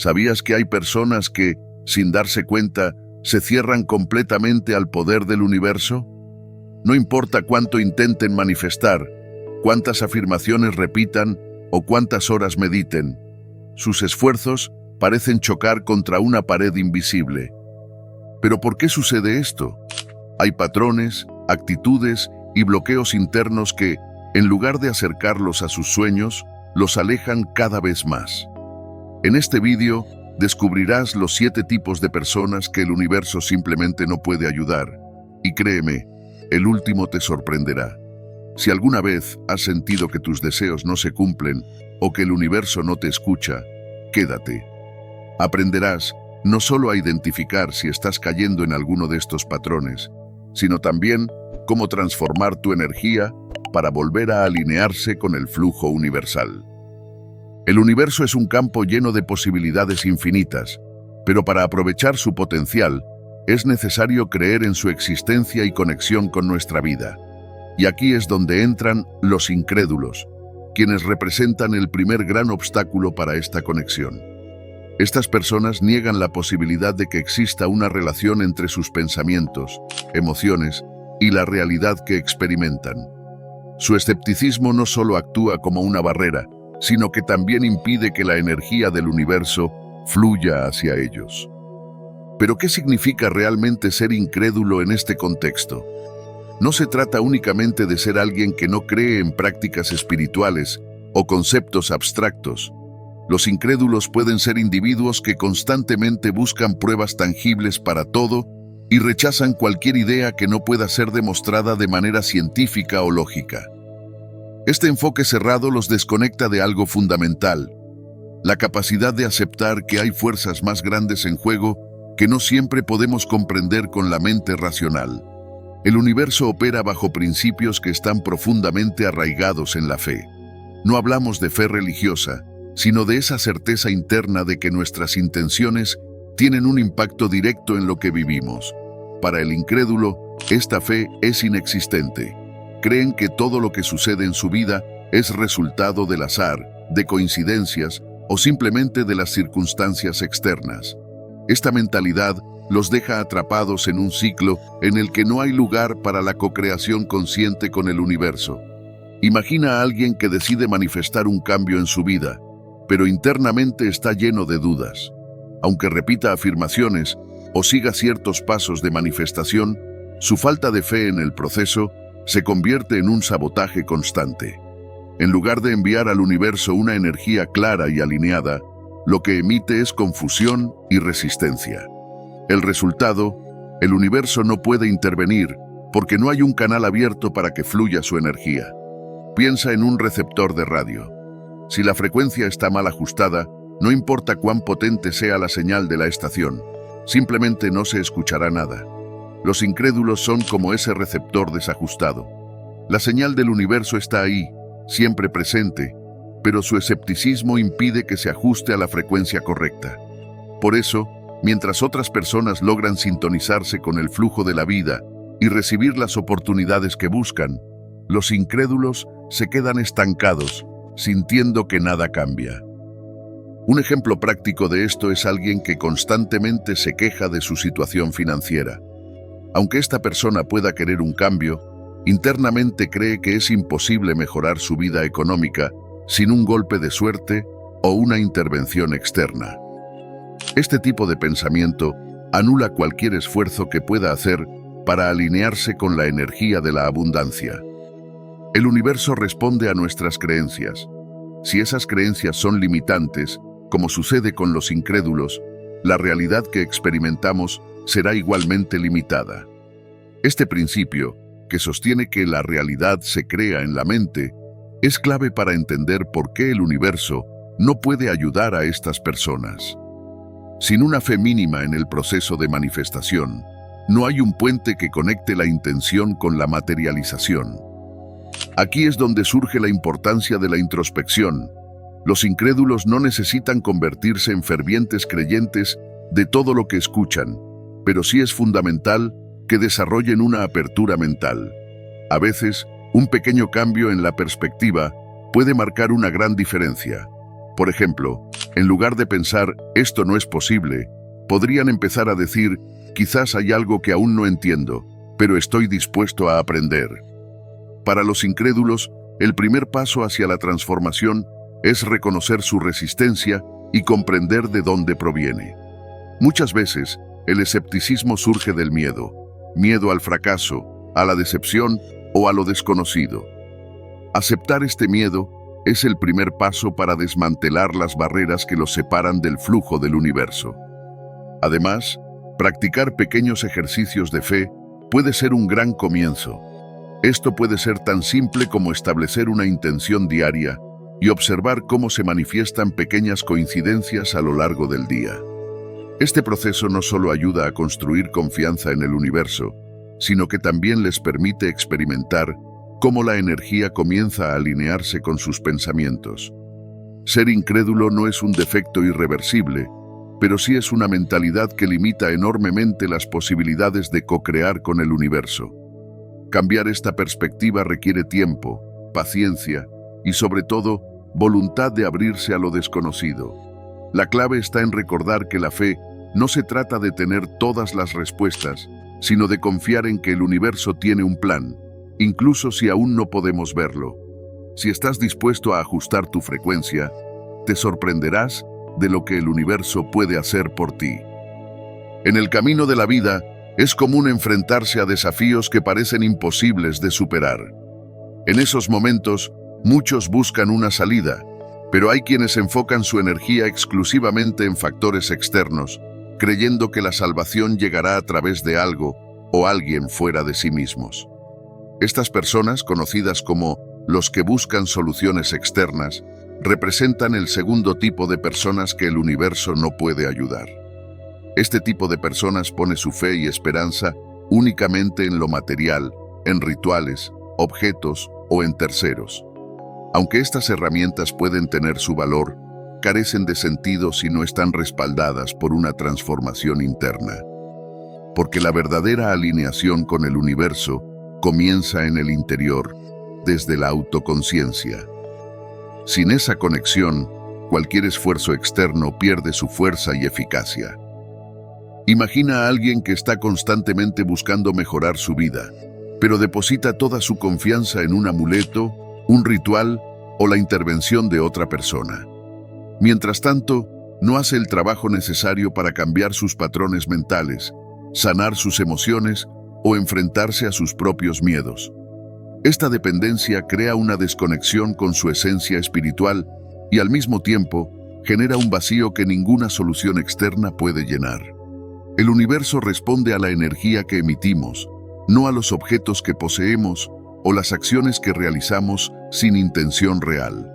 ¿Sabías que hay personas que, sin darse cuenta, se cierran completamente al poder del universo? No importa cuánto intenten manifestar, cuántas afirmaciones repitan o cuántas horas mediten, sus esfuerzos parecen chocar contra una pared invisible. ¿Pero por qué sucede esto? Hay patrones, actitudes y bloqueos internos que, en lugar de acercarlos a sus sueños, los alejan cada vez más. En este vídeo descubrirás los 7 tipos de personas que el universo simplemente no puede ayudar. Y créeme, el último te sorprenderá. Si alguna vez has sentido que tus deseos no se cumplen o que el universo no te escucha, quédate. Aprenderás no solo a identificar si estás cayendo en alguno de estos patrones, sino también cómo transformar tu energía para volver a alinearse con el flujo universal. El universo es un campo lleno de posibilidades infinitas, pero para aprovechar su potencial, es necesario creer en su existencia y conexión con nuestra vida. Y aquí es donde entran los incrédulos, quienes representan el primer gran obstáculo para esta conexión. Estas personas niegan la posibilidad de que exista una relación entre sus pensamientos, emociones y la realidad que experimentan. Su escepticismo no solo actúa como una barrera, sino que también impide que la energía del universo fluya hacia ellos. ¿Pero qué significa realmente ser incrédulo en este contexto? No se trata únicamente de ser alguien que no cree en prácticas espirituales o conceptos abstractos. Los incrédulos pueden ser individuos que constantemente buscan pruebas tangibles para todo y rechazan cualquier idea que no pueda ser demostrada de manera científica o lógica. Este enfoque cerrado los desconecta de algo fundamental, la capacidad de aceptar que hay fuerzas más grandes en juego que no siempre podemos comprender con la mente racional. El universo opera bajo principios que están profundamente arraigados en la fe. No hablamos de fe religiosa, sino de esa certeza interna de que nuestras intenciones tienen un impacto directo en lo que vivimos. Para el incrédulo, esta fe es inexistente. Creen que todo lo que sucede en su vida es resultado del azar, de coincidencias o simplemente de las circunstancias externas. Esta mentalidad los deja atrapados en un ciclo en el que no hay lugar para la co-creación consciente con el universo. Imagina a alguien que decide manifestar un cambio en su vida, pero internamente está lleno de dudas. Aunque repita afirmaciones o siga ciertos pasos de manifestación, su falta de fe en el proceso se convierte en un sabotaje constante. En lugar de enviar al universo una energía clara y alineada, lo que emite es confusión y resistencia. El resultado, el universo no puede intervenir porque no hay un canal abierto para que fluya su energía. Piensa en un receptor de radio. Si la frecuencia está mal ajustada, no importa cuán potente sea la señal de la estación, simplemente no se escuchará nada. Los incrédulos son como ese receptor desajustado. La señal del universo está ahí, siempre presente, pero su escepticismo impide que se ajuste a la frecuencia correcta. Por eso, mientras otras personas logran sintonizarse con el flujo de la vida y recibir las oportunidades que buscan, los incrédulos se quedan estancados, sintiendo que nada cambia. Un ejemplo práctico de esto es alguien que constantemente se queja de su situación financiera. Aunque esta persona pueda querer un cambio, internamente cree que es imposible mejorar su vida económica sin un golpe de suerte o una intervención externa. Este tipo de pensamiento anula cualquier esfuerzo que pueda hacer para alinearse con la energía de la abundancia. El universo responde a nuestras creencias. Si esas creencias son limitantes, como sucede con los incrédulos, la realidad que experimentamos será igualmente limitada. Este principio, que sostiene que la realidad se crea en la mente, es clave para entender por qué el universo no puede ayudar a estas personas. Sin una fe mínima en el proceso de manifestación, no hay un puente que conecte la intención con la materialización. Aquí es donde surge la importancia de la introspección. Los incrédulos no necesitan convertirse en fervientes creyentes de todo lo que escuchan, pero sí es fundamental que desarrollen una apertura mental. A veces, un pequeño cambio en la perspectiva puede marcar una gran diferencia. Por ejemplo, en lugar de pensar, esto no es posible, podrían empezar a decir, quizás hay algo que aún no entiendo, pero estoy dispuesto a aprender. Para los incrédulos, el primer paso hacia la transformación es reconocer su resistencia y comprender de dónde proviene. Muchas veces, el escepticismo surge del miedo al fracaso, a la decepción o a lo desconocido. Aceptar este miedo es el primer paso para desmantelar las barreras que los separan del flujo del universo. Además, practicar pequeños ejercicios de fe puede ser un gran comienzo. Esto puede ser tan simple como establecer una intención diaria y observar cómo se manifiestan pequeñas coincidencias a lo largo del día. Este proceso no solo ayuda a construir confianza en el universo, sino que también les permite experimentar cómo la energía comienza a alinearse con sus pensamientos. Ser incrédulo no es un defecto irreversible, pero sí es una mentalidad que limita enormemente las posibilidades de co-crear con el universo. Cambiar esta perspectiva requiere tiempo, paciencia y, sobre todo, voluntad de abrirse a lo desconocido. La clave está en recordar que la fe no se trata de tener todas las respuestas, sino de confiar en que el universo tiene un plan, incluso si aún no podemos verlo. Si estás dispuesto a ajustar tu frecuencia, te sorprenderás de lo que el universo puede hacer por ti. En el camino de la vida, es común enfrentarse a desafíos que parecen imposibles de superar. En esos momentos, muchos buscan una salida, pero hay quienes enfocan su energía exclusivamente en factores externos, creyendo que la salvación llegará a través de algo o alguien fuera de sí mismos. Estas personas, conocidas como los que buscan soluciones externas, representan el segundo tipo de personas que el universo no puede ayudar. Este tipo de personas pone su fe y esperanza únicamente en lo material, en rituales, objetos o en terceros. Aunque estas herramientas pueden tener su valor, carecen de sentido si no están respaldadas por una transformación interna. Porque la verdadera alineación con el universo comienza en el interior, desde la autoconciencia. Sin esa conexión, cualquier esfuerzo externo pierde su fuerza y eficacia. Imagina a alguien que está constantemente buscando mejorar su vida, pero deposita toda su confianza en un amuleto, un ritual o la intervención de otra persona. Mientras tanto, no hace el trabajo necesario para cambiar sus patrones mentales, sanar sus emociones o enfrentarse a sus propios miedos. Esta dependencia crea una desconexión con su esencia espiritual y al mismo tiempo genera un vacío que ninguna solución externa puede llenar. El universo responde a la energía que emitimos, no a los objetos que poseemos o las acciones que realizamos sin intención real.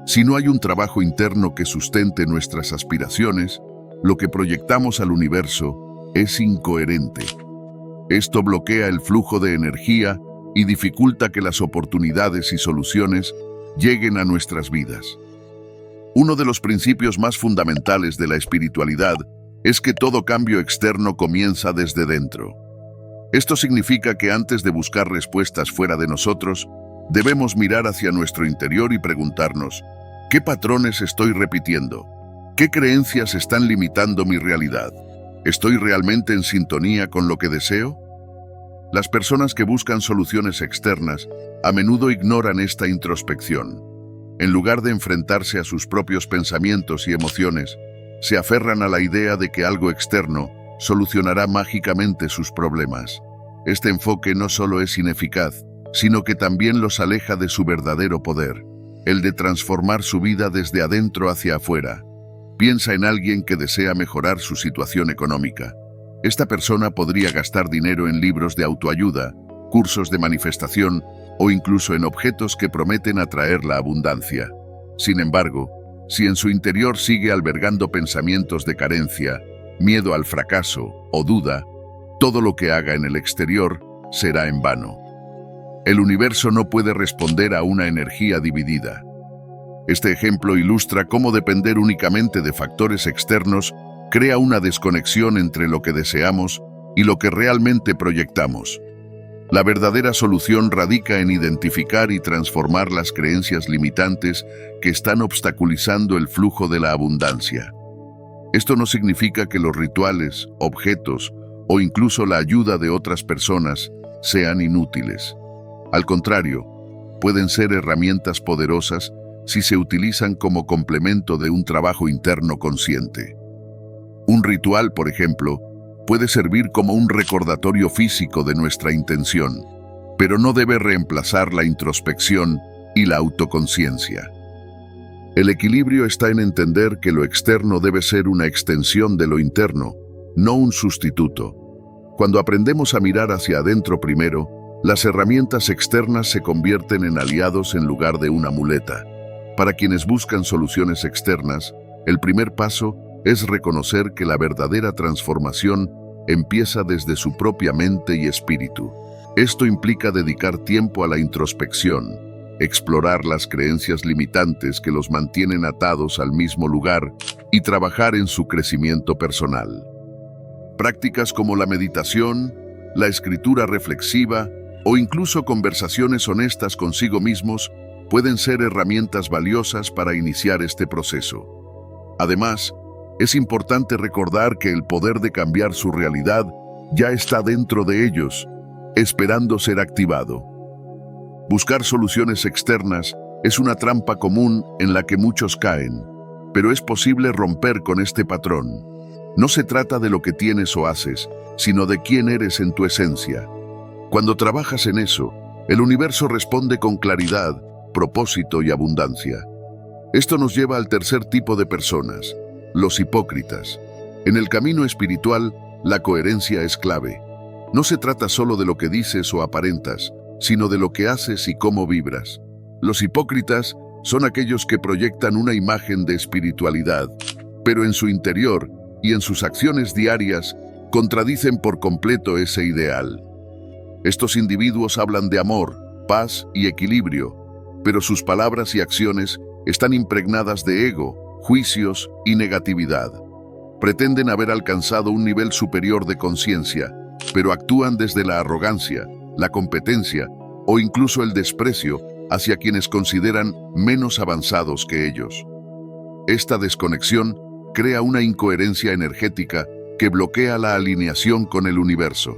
Si no hay un trabajo interno que sustente nuestras aspiraciones, lo que proyectamos al universo es incoherente. Esto bloquea el flujo de energía y dificulta que las oportunidades y soluciones lleguen a nuestras vidas. Uno de los principios más fundamentales de la espiritualidad es que todo cambio externo comienza desde dentro. Esto significa que antes de buscar respuestas fuera de nosotros, debemos mirar hacia nuestro interior y preguntarnos, ¿qué patrones estoy repitiendo? ¿Qué creencias están limitando mi realidad? ¿Estoy realmente en sintonía con lo que deseo? Las personas que buscan soluciones externas a menudo ignoran esta introspección. En lugar de enfrentarse a sus propios pensamientos y emociones, se aferran a la idea de que algo externo solucionará mágicamente sus problemas. Este enfoque no solo es ineficaz, sino que también los aleja de su verdadero poder, el de transformar su vida desde adentro hacia afuera. Piensa en alguien que desea mejorar su situación económica. Esta persona podría gastar dinero en libros de autoayuda, cursos de manifestación o incluso en objetos que prometen atraer la abundancia. Sin embargo, si en su interior sigue albergando pensamientos de carencia, miedo al fracaso o duda, todo lo que haga en el exterior será en vano. El universo no puede responder a una energía dividida. Este ejemplo ilustra cómo depender únicamente de factores externos crea una desconexión entre lo que deseamos y lo que realmente proyectamos. La verdadera solución radica en identificar y transformar las creencias limitantes que están obstaculizando el flujo de la abundancia. Esto no significa que los rituales, objetos o incluso la ayuda de otras personas sean inútiles. Al contrario, pueden ser herramientas poderosas si se utilizan como complemento de un trabajo interno consciente. Un ritual, por ejemplo, puede servir como un recordatorio físico de nuestra intención, pero no debe reemplazar la introspección y la autoconciencia. El equilibrio está en entender que lo externo debe ser una extensión de lo interno, no un sustituto. Cuando aprendemos a mirar hacia adentro primero, las herramientas externas se convierten en aliados en lugar de una muleta. Para quienes buscan soluciones externas, el primer paso es reconocer que la verdadera transformación empieza desde su propia mente y espíritu. Esto implica dedicar tiempo a la introspección, explorar las creencias limitantes que los mantienen atados al mismo lugar y trabajar en su crecimiento personal. Prácticas como la meditación, la escritura reflexiva o incluso conversaciones honestas consigo mismos pueden ser herramientas valiosas para iniciar este proceso. Además, es importante recordar que el poder de cambiar su realidad ya está dentro de ellos, esperando ser activado. Buscar soluciones externas es una trampa común en la que muchos caen, pero es posible romper con este patrón. No se trata de lo que tienes o haces, sino de quién eres en tu esencia. Cuando trabajas en eso, el universo responde con claridad, propósito y abundancia. Esto nos lleva al tercer tipo de personas, los hipócritas. En el camino espiritual, la coherencia es clave. No se trata solo de lo que dices o aparentas, sino de lo que haces y cómo vibras. Los hipócritas son aquellos que proyectan una imagen de espiritualidad, pero en su interior y en sus acciones diarias contradicen por completo ese ideal. Estos individuos hablan de amor, paz y equilibrio, pero sus palabras y acciones están impregnadas de ego, juicios y negatividad. Pretenden haber alcanzado un nivel superior de conciencia, pero actúan desde la arrogancia, la competencia o incluso el desprecio hacia quienes consideran menos avanzados que ellos. Esta desconexión crea una incoherencia energética que bloquea la alineación con el universo.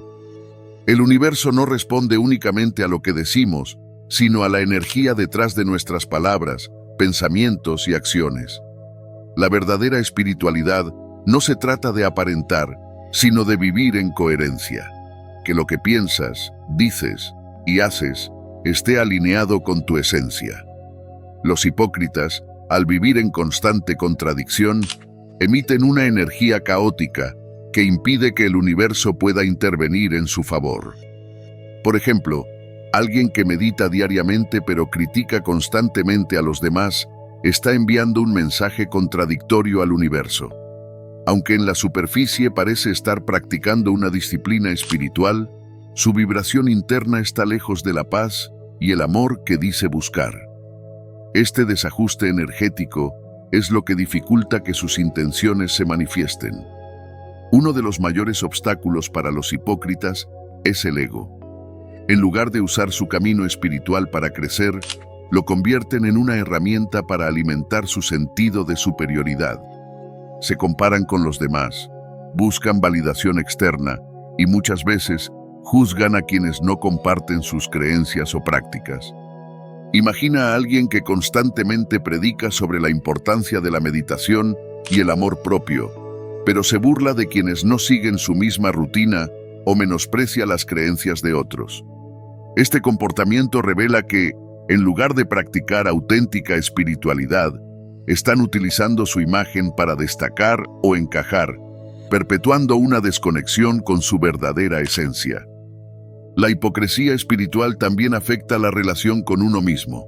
El universo no responde únicamente a lo que decimos, sino a la energía detrás de nuestras palabras, pensamientos y acciones. La verdadera espiritualidad no se trata de aparentar, sino de vivir en coherencia. Que lo que piensas, dices y haces esté alineado con tu esencia. Los hipócritas, al vivir en constante contradicción, emiten una energía caótica que impide que el universo pueda intervenir en su favor. Por ejemplo, alguien que medita diariamente pero critica constantemente a los demás está enviando un mensaje contradictorio al universo. Aunque en la superficie parece estar practicando una disciplina espiritual, su vibración interna está lejos de la paz y el amor que dice buscar. Este desajuste energético es lo que dificulta que sus intenciones se manifiesten. Uno de los mayores obstáculos para los hipócritas es el ego. En lugar de usar su camino espiritual para crecer, lo convierten en una herramienta para alimentar su sentido de superioridad. Se comparan con los demás, buscan validación externa y muchas veces juzgan a quienes no comparten sus creencias o prácticas. Imagina a alguien que constantemente predica sobre la importancia de la meditación y el amor propio, pero se burla de quienes no siguen su misma rutina o menosprecia las creencias de otros. Este comportamiento revela que, en lugar de practicar auténtica espiritualidad, están utilizando su imagen para destacar o encajar, perpetuando una desconexión con su verdadera esencia. La hipocresía espiritual también afecta la relación con uno mismo.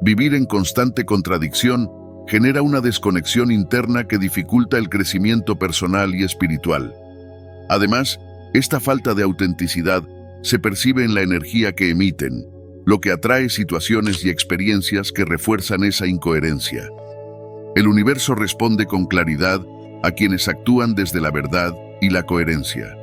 Vivir en constante contradicción genera una desconexión interna que dificulta el crecimiento personal y espiritual. Además, esta falta de autenticidad se percibe en la energía que emiten, lo que atrae situaciones y experiencias que refuerzan esa incoherencia. El universo responde con claridad a quienes actúan desde la verdad y la coherencia.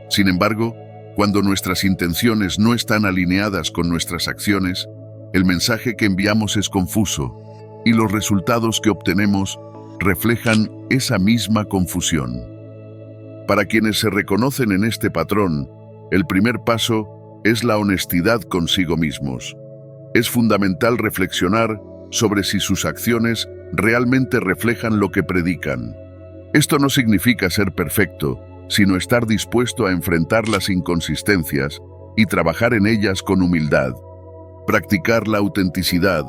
Sin embargo, Cuando nuestras intenciones no están alineadas con nuestras acciones, el mensaje que enviamos es confuso y los resultados que obtenemos reflejan esa misma confusión. Para quienes se reconocen en este patrón, el primer paso es la honestidad consigo mismos. Es fundamental reflexionar sobre si sus acciones realmente reflejan lo que predican. Esto no significa ser perfecto, sino estar dispuesto a enfrentar las inconsistencias y trabajar en ellas con humildad. Practicar la autenticidad,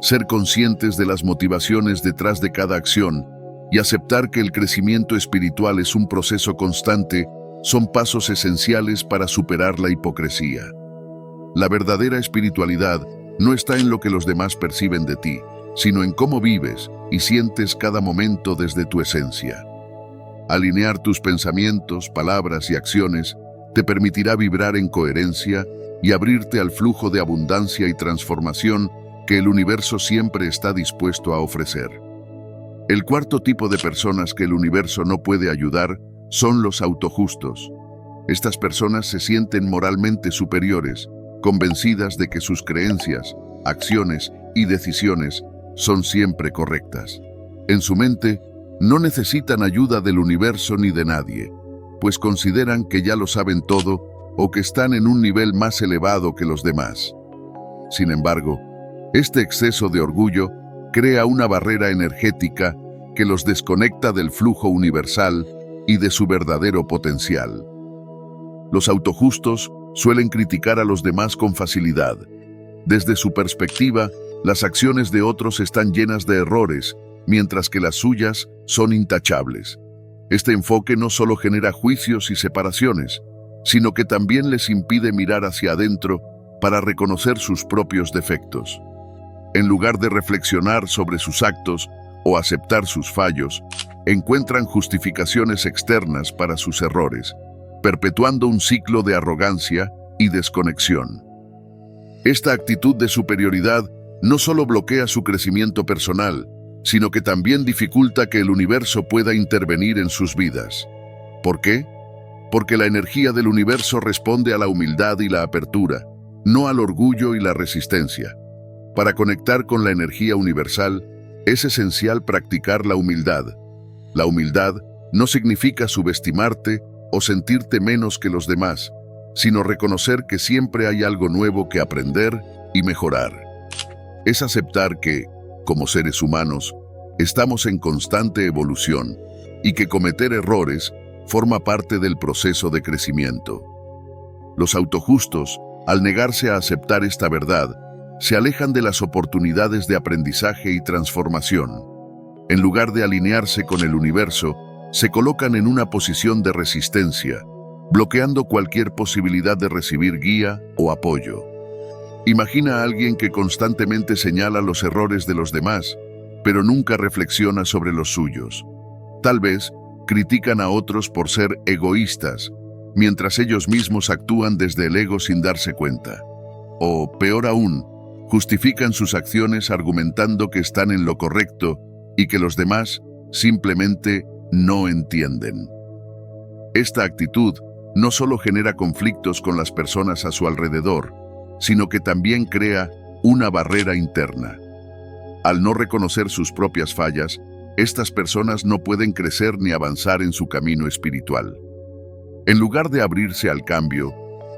ser conscientes de las motivaciones detrás de cada acción y aceptar que el crecimiento espiritual es un proceso constante son pasos esenciales para superar la hipocresía. La verdadera espiritualidad no está en lo que los demás perciben de ti, sino en cómo vives y sientes cada momento desde tu esencia. Alinear tus pensamientos, palabras y acciones te permitirá vibrar en coherencia y abrirte al flujo de abundancia y transformación que el universo siempre está dispuesto a ofrecer. El cuarto tipo de personas que el universo no puede ayudar son los autojustos. Estas personas se sienten moralmente superiores, convencidas de que sus creencias, acciones y decisiones son siempre correctas. En su mente, no necesitan ayuda del universo ni de nadie, pues consideran que ya lo saben todo o que están en un nivel más elevado que los demás. Sin embargo, este exceso de orgullo crea una barrera energética que los desconecta del flujo universal y de su verdadero potencial. Los autojustos suelen criticar a los demás con facilidad. Desde su perspectiva, las acciones de otros están llenas de errores, mientras que las suyas son intachables. Este enfoque no solo genera juicios y separaciones, sino que también les impide mirar hacia adentro para reconocer sus propios defectos. En lugar de reflexionar sobre sus actos o aceptar sus fallos, encuentran justificaciones externas para sus errores, perpetuando un ciclo de arrogancia y desconexión. Esta actitud de superioridad no solo bloquea su crecimiento personal, sino que también dificulta que el universo pueda intervenir en sus vidas. ¿Por qué? Porque la energía del universo responde a la humildad y la apertura, no al orgullo y la resistencia. Para conectar con la energía universal, es esencial practicar la humildad. La humildad no significa subestimarte o sentirte menos que los demás, sino reconocer que siempre hay algo nuevo que aprender y mejorar. Es aceptar que, como seres humanos, estamos en constante evolución y que cometer errores forma parte del proceso de crecimiento. Los autojustos, al negarse a aceptar esta verdad, se alejan de las oportunidades de aprendizaje y transformación. En lugar de alinearse con el universo, se colocan en una posición de resistencia, bloqueando cualquier posibilidad de recibir guía o apoyo. Imagina a alguien que constantemente señala los errores de los demás, pero nunca reflexiona sobre los suyos. Tal vez critican a otros por ser egoístas, mientras ellos mismos actúan desde el ego sin darse cuenta. O, peor aún, justifican sus acciones argumentando que están en lo correcto y que los demás simplemente no entienden. Esta actitud no solo genera conflictos con las personas a su alrededor, sino que también crea una barrera interna. Al no reconocer sus propias fallas, estas personas no pueden crecer ni avanzar en su camino espiritual. En lugar de abrirse al cambio,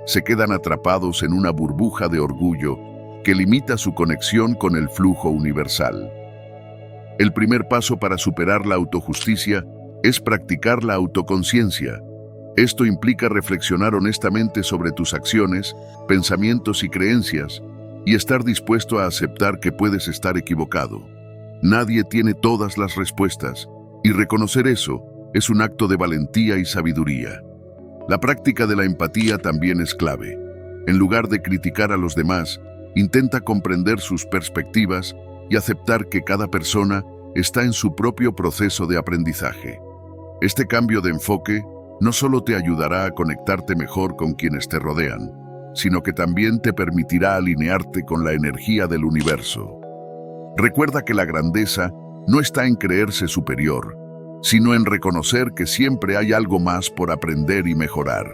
se quedan atrapados en una burbuja de orgullo que limita su conexión con el flujo universal. El primer paso para superar la autojusticia es practicar la autoconciencia. Esto implica reflexionar honestamente sobre tus acciones, pensamientos y creencias, y estar dispuesto a aceptar que puedes estar equivocado. Nadie tiene todas las respuestas, y reconocer eso es un acto de valentía y sabiduría. La práctica de la empatía también es clave. En lugar de criticar a los demás, intenta comprender sus perspectivas y aceptar que cada persona está en su propio proceso de aprendizaje. Este cambio de enfoque no solo te ayudará a conectarte mejor con quienes te rodean, sino que también te permitirá alinearte con la energía del universo. Recuerda que la grandeza no está en creerse superior, sino en reconocer que siempre hay algo más por aprender y mejorar.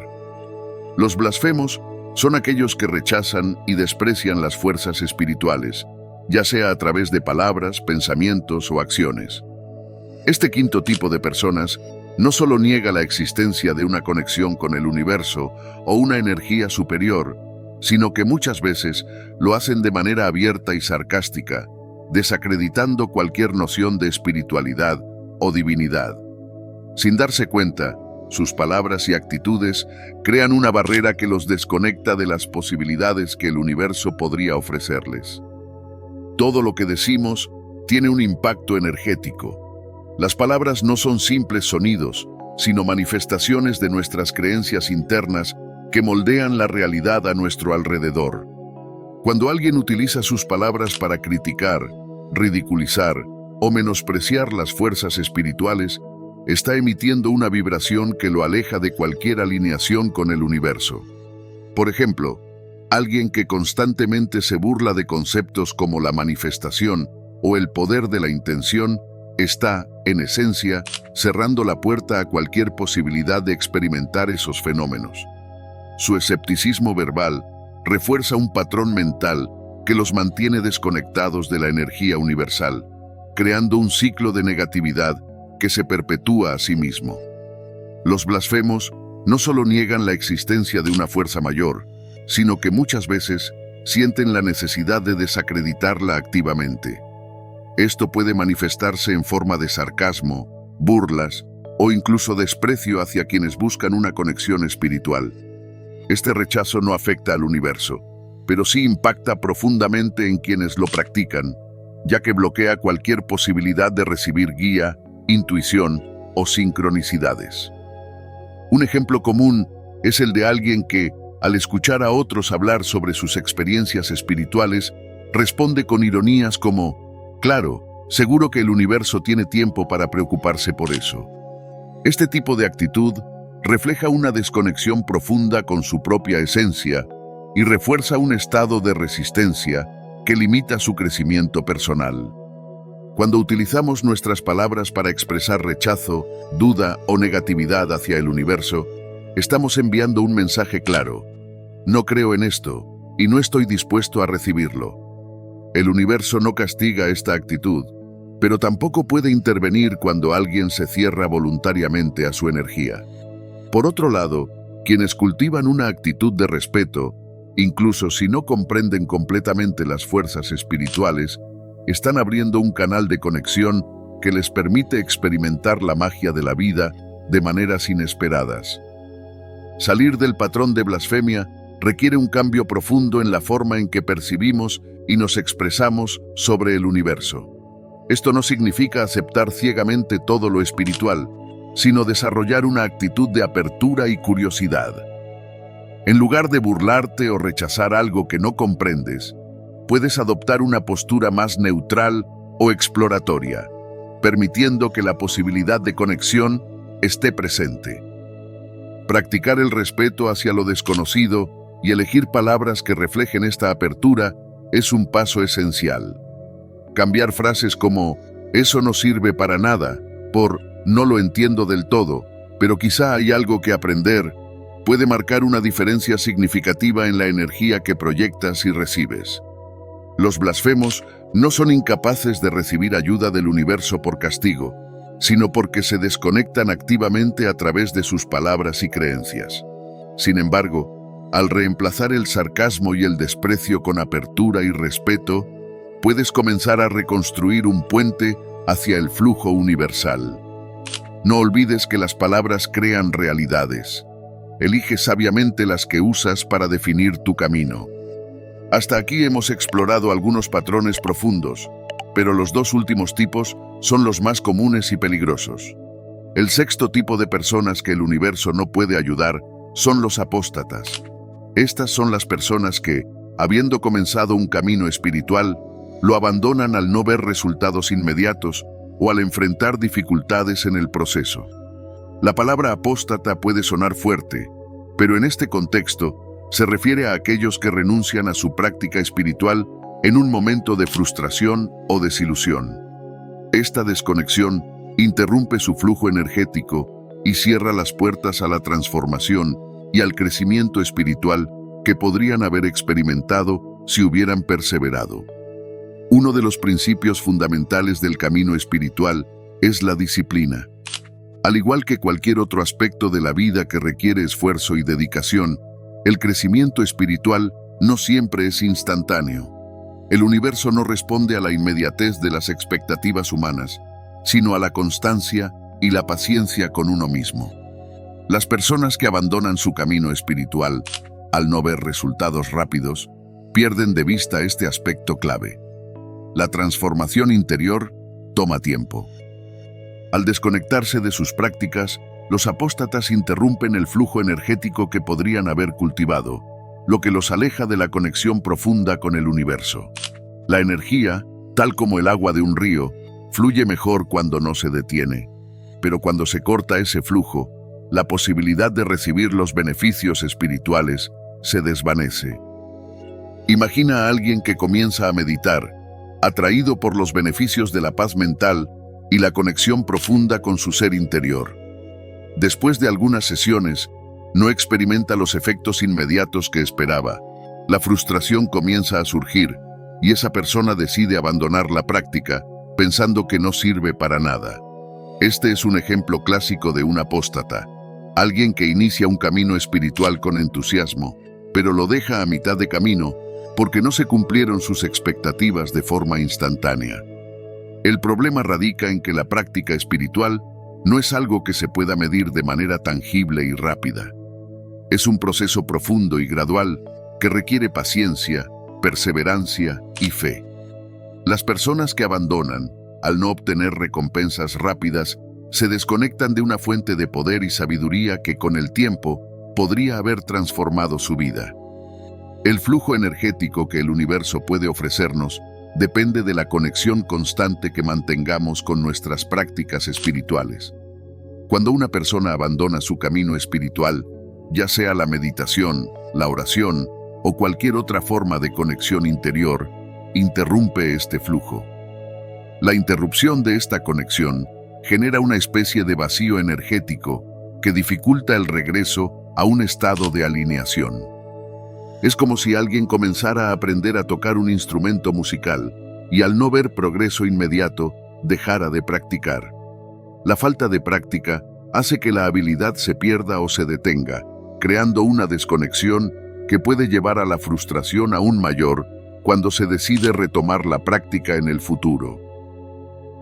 Los blasfemos son aquellos que rechazan y desprecian las fuerzas espirituales, ya sea a través de palabras, pensamientos o acciones. Este quinto tipo de personas no solo niega la existencia de una conexión con el universo o una energía superior, sino que muchas veces lo hacen de manera abierta y sarcástica, desacreditando cualquier noción de espiritualidad o divinidad. Sin darse cuenta, sus palabras y actitudes crean una barrera que los desconecta de las posibilidades que el universo podría ofrecerles. Todo lo que decimos tiene un impacto energético. Las palabras no son simples sonidos, sino manifestaciones de nuestras creencias internas que moldean la realidad a nuestro alrededor. Cuando alguien utiliza sus palabras para criticar, ridiculizar o menospreciar las fuerzas espirituales, está emitiendo una vibración que lo aleja de cualquier alineación con el universo. Por ejemplo, alguien que constantemente se burla de conceptos como la manifestación o el poder de la intención está, en esencia, cerrando la puerta a cualquier posibilidad de experimentar esos fenómenos. Su escepticismo verbal refuerza un patrón mental que los mantiene desconectados de la energía universal, creando un ciclo de negatividad que se perpetúa a sí mismo. Los blasfemos no solo niegan la existencia de una fuerza mayor, sino que muchas veces sienten la necesidad de desacreditarla activamente. Esto puede manifestarse en forma de sarcasmo, burlas o incluso desprecio hacia quienes buscan una conexión espiritual. Este rechazo no afecta al universo, pero sí impacta profundamente en quienes lo practican, ya que bloquea cualquier posibilidad de recibir guía, intuición o sincronicidades. Un ejemplo común es el de alguien que, al escuchar a otros hablar sobre sus experiencias espirituales, responde con ironías como: «Claro, seguro que el universo tiene tiempo para preocuparse por eso». Este tipo de actitud refleja una desconexión profunda con su propia esencia y refuerza un estado de resistencia que limita su crecimiento personal. Cuando utilizamos nuestras palabras para expresar rechazo, duda o negatividad hacia el universo, estamos enviando un mensaje claro: no creo en esto y no estoy dispuesto a recibirlo. El universo no castiga esta actitud, pero tampoco puede intervenir cuando alguien se cierra voluntariamente a su energía. Por otro lado, quienes cultivan una actitud de respeto, incluso si no comprenden completamente las fuerzas espirituales, están abriendo un canal de conexión que les permite experimentar la magia de la vida de maneras inesperadas. Salir del patrón de blasfemia requiere un cambio profundo en la forma en que percibimos y nos expresamos sobre el universo. Esto no significa aceptar ciegamente todo lo espiritual, sino desarrollar una actitud de apertura y curiosidad. En lugar de burlarte o rechazar algo que no comprendes, puedes adoptar una postura más neutral o exploratoria, permitiendo que la posibilidad de conexión esté presente. Practicar el respeto hacia lo desconocido y elegir palabras que reflejen esta apertura es un paso esencial. Cambiar frases como «eso no sirve para nada» por «no lo entiendo del todo, pero quizá hay algo que aprender» puede marcar una diferencia significativa en la energía que proyectas y recibes. Los blasfemos no son incapaces de recibir ayuda del universo por castigo, sino porque se desconectan activamente a través de sus palabras y creencias. Sin embargo, al reemplazar el sarcasmo y el desprecio con apertura y respeto, puedes comenzar a reconstruir un puente hacia el flujo universal. No olvides que las palabras crean realidades. Elige sabiamente las que usas para definir tu camino. Hasta aquí hemos explorado algunos patrones profundos, pero los dos últimos tipos son los más comunes y peligrosos. El sexto tipo de personas que el universo no puede ayudar son los apóstatas. Estas son las personas que, habiendo comenzado un camino espiritual, lo abandonan al no ver resultados inmediatos o al enfrentar dificultades en el proceso. La palabra apóstata puede sonar fuerte, pero en este contexto se refiere a aquellos que renuncian a su práctica espiritual en un momento de frustración o desilusión. Esta desconexión interrumpe su flujo energético y cierra las puertas a la transformación y al crecimiento espiritual que podrían haber experimentado si hubieran perseverado. Uno de los principios fundamentales del camino espiritual es la disciplina. Al igual que cualquier otro aspecto de la vida que requiere esfuerzo y dedicación, el crecimiento espiritual no siempre es instantáneo. El universo no responde a la inmediatez de las expectativas humanas, sino a la constancia y la paciencia con uno mismo. Las personas que abandonan su camino espiritual, al no ver resultados rápidos, pierden de vista este aspecto clave. La transformación interior toma tiempo. Al desconectarse de sus prácticas, los apóstatas interrumpen el flujo energético que podrían haber cultivado, lo que los aleja de la conexión profunda con el universo. La energía, tal como el agua de un río, fluye mejor cuando no se detiene, pero cuando se corta ese flujo, la posibilidad de recibir los beneficios espirituales se desvanece. Imagina a alguien que comienza a meditar, atraído por los beneficios de la paz mental y la conexión profunda con su ser interior. Después de algunas sesiones, no experimenta los efectos inmediatos que esperaba. La frustración comienza a surgir y esa persona decide abandonar la práctica, pensando que no sirve para nada. Este es un ejemplo clásico de un apóstata, alguien que inicia un camino espiritual con entusiasmo, pero lo deja a mitad de camino porque no se cumplieron sus expectativas de forma instantánea. El problema radica en que la práctica espiritual no es algo que se pueda medir de manera tangible y rápida. Es un proceso profundo y gradual que requiere paciencia, perseverancia y fe. Las personas que abandonan, al no obtener recompensas rápidas, se desconectan de una fuente de poder y sabiduría que con el tiempo podría haber transformado su vida. El flujo energético que el universo puede ofrecernos depende de la conexión constante que mantengamos con nuestras prácticas espirituales. Cuando una persona abandona su camino espiritual, ya sea la meditación, la oración o cualquier otra forma de conexión interior, interrumpe este flujo. La interrupción de esta conexión genera una especie de vacío energético que dificulta el regreso a un estado de alineación. Es como si alguien comenzara a aprender a tocar un instrumento musical y al no ver progreso inmediato, dejara de practicar. La falta de práctica hace que la habilidad se pierda o se detenga, creando una desconexión que puede llevar a la frustración aún mayor cuando se decide retomar la práctica en el futuro.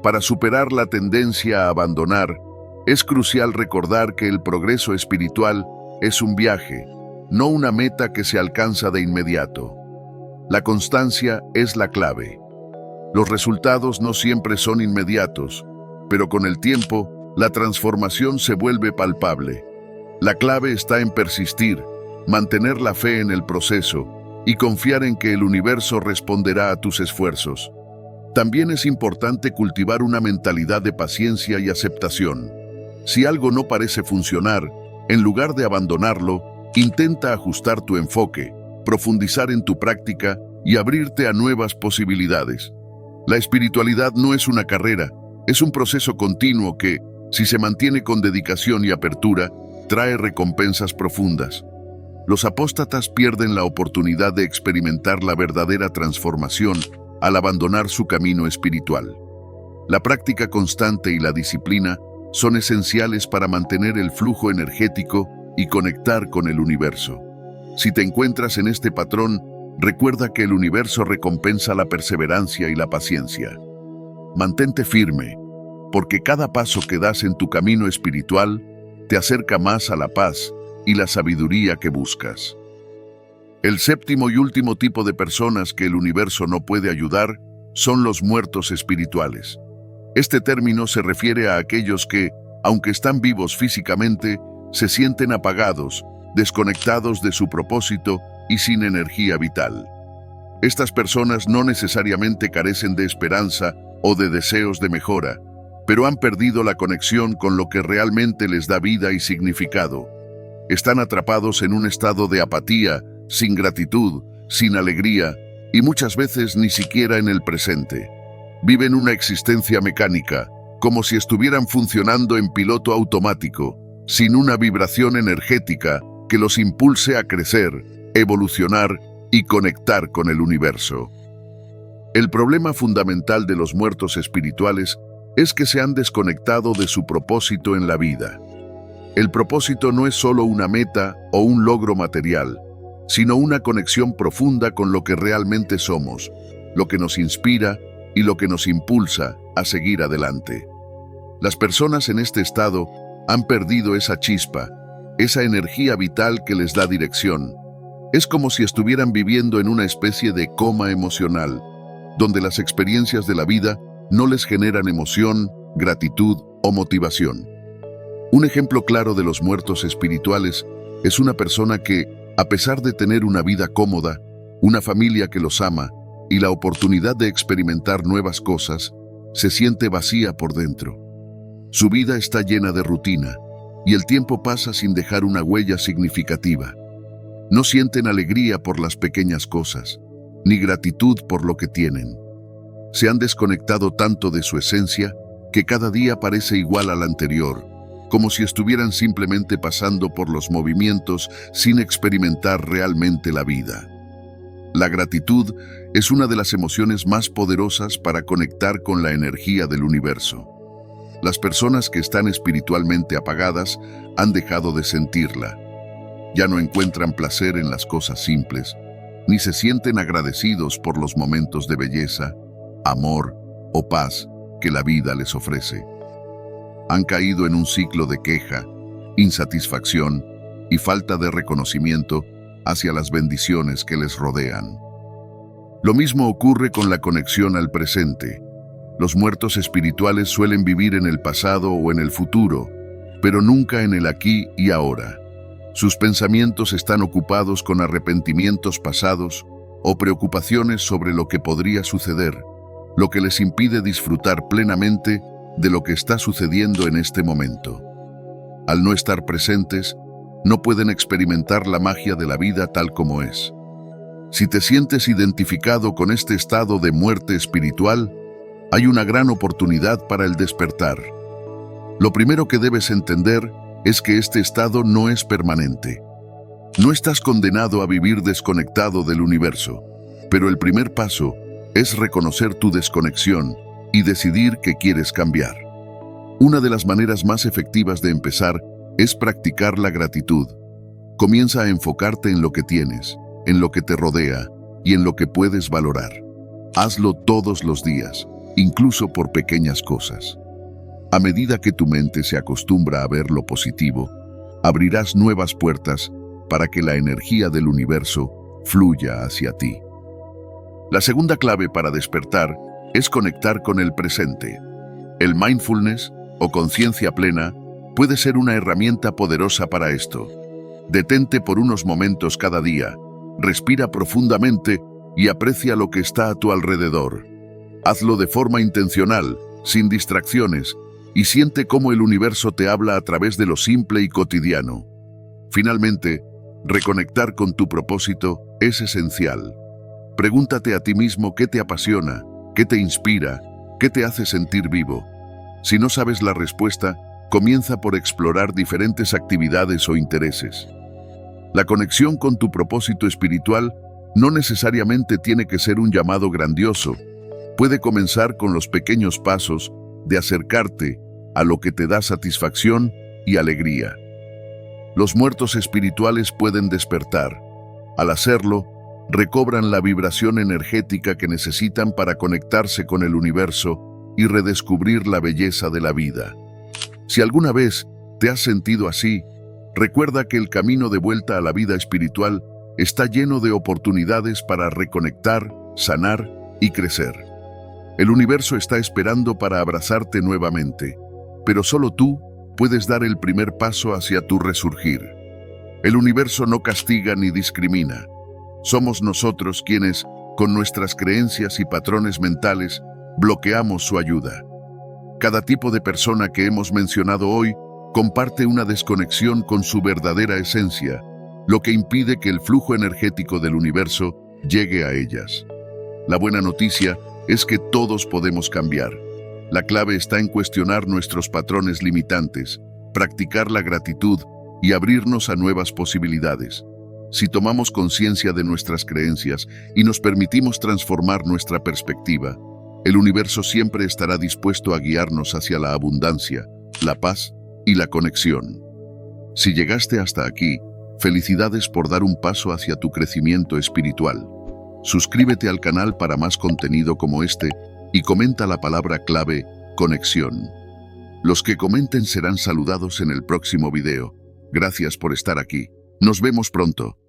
Para superar la tendencia a abandonar, es crucial recordar que el progreso espiritual es un viaje, no una meta que se alcanza de inmediato. La constancia es la clave. Los resultados no siempre son inmediatos, pero con el tiempo, la transformación se vuelve palpable. La clave está en persistir, mantener la fe en el proceso y confiar en que el universo responderá a tus esfuerzos. También es importante cultivar una mentalidad de paciencia y aceptación. Si algo no parece funcionar, en lugar de abandonarlo, intenta ajustar tu enfoque, profundizar en tu práctica y abrirte a nuevas posibilidades. La espiritualidad no es una carrera, es un proceso continuo que, si se mantiene con dedicación y apertura, trae recompensas profundas. Los apóstatas pierden la oportunidad de experimentar la verdadera transformación al abandonar su camino espiritual. La práctica constante y la disciplina son esenciales para mantener el flujo energético y conectar con el universo. Si te encuentras en este patrón, recuerda que el universo recompensa la perseverancia y la paciencia. Mantente firme, porque cada paso que das en tu camino espiritual te acerca más a la paz y la sabiduría que buscas. El séptimo y último tipo de personas que el universo no puede ayudar son los muertos espirituales. Este término se refiere a aquellos que, aunque están vivos físicamente, se sienten apagados, desconectados de su propósito y sin energía vital. Estas personas no necesariamente carecen de esperanza o de deseos de mejora, pero han perdido la conexión con lo que realmente les da vida y significado. Están atrapados en un estado de apatía, sin gratitud, sin alegría y muchas veces ni siquiera en el presente. Viven una existencia mecánica, como si estuvieran funcionando en piloto automático, sin una vibración energética que los impulse a crecer, evolucionar y conectar con el universo. El problema fundamental de los muertos espirituales es que se han desconectado de su propósito en la vida. El propósito no es solo una meta o un logro material, sino una conexión profunda con lo que realmente somos, lo que nos inspira y lo que nos impulsa a seguir adelante. Las personas en este estado han perdido esa chispa, esa energía vital que les da dirección. Es como si estuvieran viviendo en una especie de coma emocional, donde las experiencias de la vida no les generan emoción, gratitud o motivación. Un ejemplo claro de los muertos espirituales es una persona que, a pesar de tener una vida cómoda, una familia que los ama y la oportunidad de experimentar nuevas cosas, se siente vacía por dentro. Su vida está llena de rutina y el tiempo pasa sin dejar una huella significativa. No sienten alegría por las pequeñas cosas, ni gratitud por lo que tienen. Se han desconectado tanto de su esencia que cada día parece igual al anterior, como si estuvieran simplemente pasando por los movimientos sin experimentar realmente la vida. La gratitud es una de las emociones más poderosas para conectar con la energía del universo. Las personas que están espiritualmente apagadas han dejado de sentirla. Ya no encuentran placer en las cosas simples, ni se sienten agradecidos por los momentos de belleza, amor o paz que la vida les ofrece. Han caído en un ciclo de queja, insatisfacción y falta de reconocimiento hacia las bendiciones que les rodean. Lo mismo ocurre con la conexión al presente. Los muertos espirituales suelen vivir en el pasado o en el futuro, pero nunca en el aquí y ahora. Sus pensamientos están ocupados con arrepentimientos pasados o preocupaciones sobre lo que podría suceder, lo que les impide disfrutar plenamente de lo que está sucediendo en este momento. Al no estar presentes, no pueden experimentar la magia de la vida tal como es. Si te sientes identificado con este estado de muerte espiritual, hay una gran oportunidad para el despertar. Lo primero que debes entender es que este estado no es permanente. No estás condenado a vivir desconectado del universo, pero el primer paso es reconocer tu desconexión y decidir que quieres cambiar. Una de las maneras más efectivas de empezar es practicar la gratitud. Comienza a enfocarte en lo que tienes, en lo que te rodea y en lo que puedes valorar. Hazlo todos los días, incluso por pequeñas cosas. A medida que tu mente se acostumbra a ver lo positivo, abrirás nuevas puertas para que la energía del universo fluya hacia ti. La segunda clave para despertar es conectar con el presente. El mindfulness, o conciencia plena, puede ser una herramienta poderosa para esto. Detente por unos momentos cada día, respira profundamente y aprecia lo que está a tu alrededor. Hazlo de forma intencional, sin distracciones, y siente cómo el universo te habla a través de lo simple y cotidiano. Finalmente, reconectar con tu propósito es esencial. Pregúntate a ti mismo qué te apasiona, qué te inspira, qué te hace sentir vivo. Si no sabes la respuesta, comienza por explorar diferentes actividades o intereses. La conexión con tu propósito espiritual no necesariamente tiene que ser un llamado grandioso. Puede comenzar con los pequeños pasos de acercarte a lo que te da satisfacción y alegría. Los muertos espirituales pueden despertar. Al hacerlo, recobran la vibración energética que necesitan para conectarse con el universo y redescubrir la belleza de la vida. Si alguna vez te has sentido así, recuerda que el camino de vuelta a la vida espiritual está lleno de oportunidades para reconectar, sanar y crecer. El universo está esperando para abrazarte nuevamente, pero solo tú puedes dar el primer paso hacia tu resurgir. El universo no castiga ni discrimina. Somos nosotros quienes, con nuestras creencias y patrones mentales, bloqueamos su ayuda. Cada tipo de persona que hemos mencionado hoy comparte una desconexión con su verdadera esencia, lo que impide que el flujo energético del universo llegue a ellas. La buena noticia es que todos podemos cambiar. La clave está en cuestionar nuestros patrones limitantes, practicar la gratitud y abrirnos a nuevas posibilidades. Si tomamos conciencia de nuestras creencias y nos permitimos transformar nuestra perspectiva, el universo siempre estará dispuesto a guiarnos hacia la abundancia, la paz y la conexión. Si llegaste hasta aquí, felicidades por dar un paso hacia tu crecimiento espiritual. Suscríbete al canal para más contenido como este y comenta la palabra clave conexión. Los que comenten serán saludados en el próximo video. Gracias por estar aquí. Nos vemos pronto.